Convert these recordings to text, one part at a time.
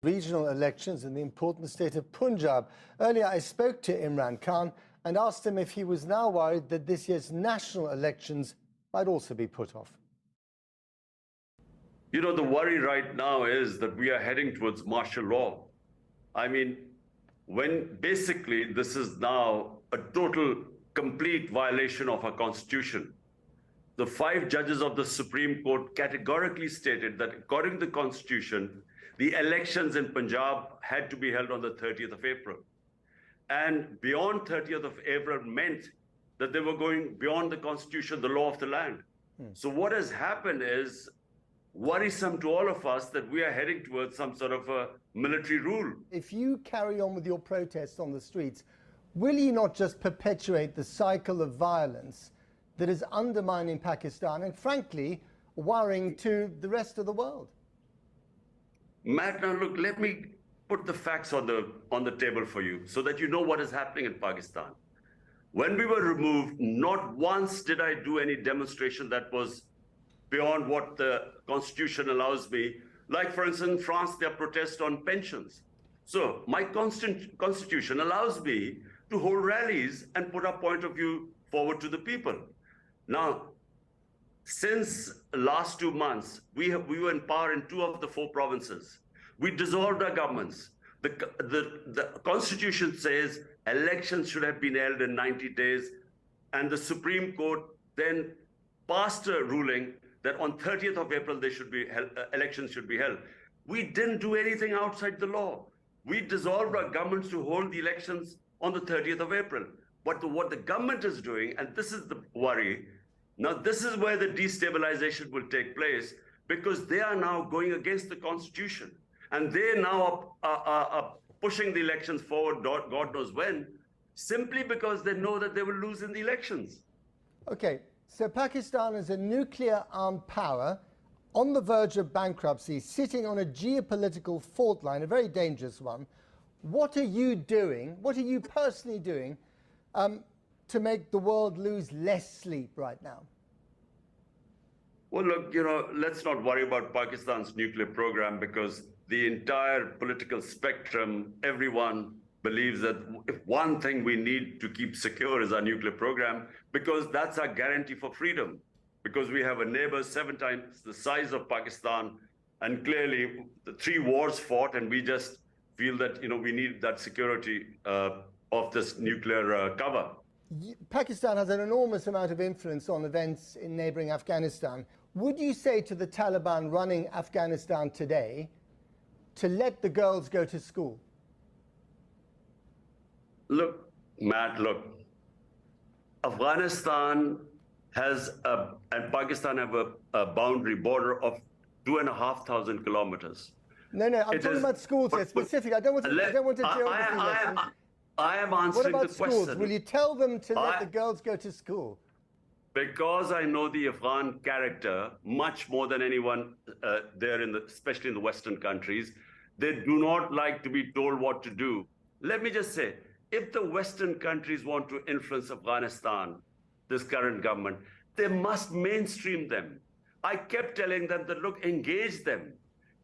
Regional elections in the important state of Punjab. Earlier, I spoke to Imran Khan and asked him if he was now worried that this year's national elections might also be put off. You know, the worry right now is that we are heading towards martial law. I mean, when basically this is now a total, complete violation of our constitution. The 5 judges of the Supreme Court categorically stated that according to the constitution, the elections in Punjab had to be held on the 30th of April. And beyond 30th of April meant that they were going beyond the constitution, the law of the land. So what has happened is worrisome to all of us that we are heading towards some sort of a military rule. If you carry on with your protests on the streets, will you not just perpetuate the cycle of violence that is undermining Pakistan and, frankly, worrying to the rest of the world? Matt, now look, let me put the facts on the table for you so that you know what is happening in Pakistan. When we were removed, not once did I do any demonstration that was beyond what the constitution allows me. Like, for instance, in France, there are protests on pensions. So my constitution allows me to hold rallies and put our point of view forward to the people. Now, since last 2 months, we were in power in 2 of the 4 provinces. We dissolved our governments. The constitution says elections should have been held in 90 days. And the Supreme Court then passed a ruling that on 30th of April, they should be held, elections should be held. We didn't do anything outside the law. We dissolved our governments to hold the elections on the 30th of April. But what the government is doing, and this is the worry, now this is where the destabilization will take place, because they are now going against the constitution. And they now are pushing the elections forward, God knows when, simply because they know that they will lose in the elections. Okay, so Pakistan is a nuclear-armed power on the verge of bankruptcy, sitting on a geopolitical fault line, a very dangerous one. What are you doing, what are you personally doing to make the world lose less sleep right now? Well, look, you know, let's not worry about Pakistan's nuclear program, because the entire political spectrum, everyone believes that if one thing we need to keep secure is our nuclear program, because that's our guarantee for freedom. Because we have a neighbor 7 times the size of Pakistan, and clearly the 3 wars fought, and we just feel that, you know, we need that security of this nuclear cover. Pakistan has an enormous amount of influence on events in neighboring Afghanistan. Would you say to the Taliban running Afghanistan today to let the girls go to school? Look, Matt, look, Afghanistan has and Pakistan have a boundary border of 2,500 kilometers. No, I'm talking about schools here, specific. I don't want to geography lesson. I am answering the question. What about schools? Will you tell them to let the girls go to school? Because I know the Afghan character much more than anyone there, especially in the Western countries. They do not like to be told what to do. Let me just say, if the Western countries want to influence Afghanistan, this current government, they must mainstream them. I kept telling them that, look, engage them.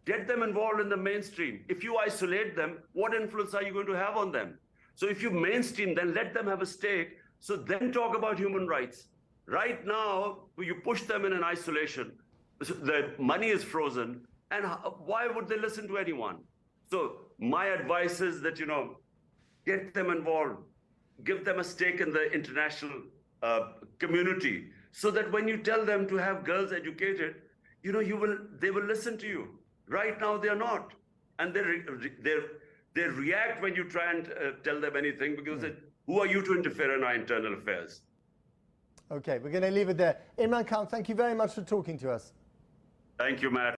Get them involved in the mainstream. If you isolate them, what influence are you going to have on them? So if you mainstream them, let them have a stake. So then talk about human rights. Right now, you push them in an isolation. The money is frozen. And why would they listen to anyone? So my advice is that, you know, get them involved. Give them a stake in the international community, so that when you tell them to have girls educated, you know, they will listen to you. Right now, they are not. And they react when you try and tell them anything, because who are you to interfere in our internal affairs? Okay, we're going to leave it there. Imran Khan, thank you very much for talking to us. Thank you, Matt.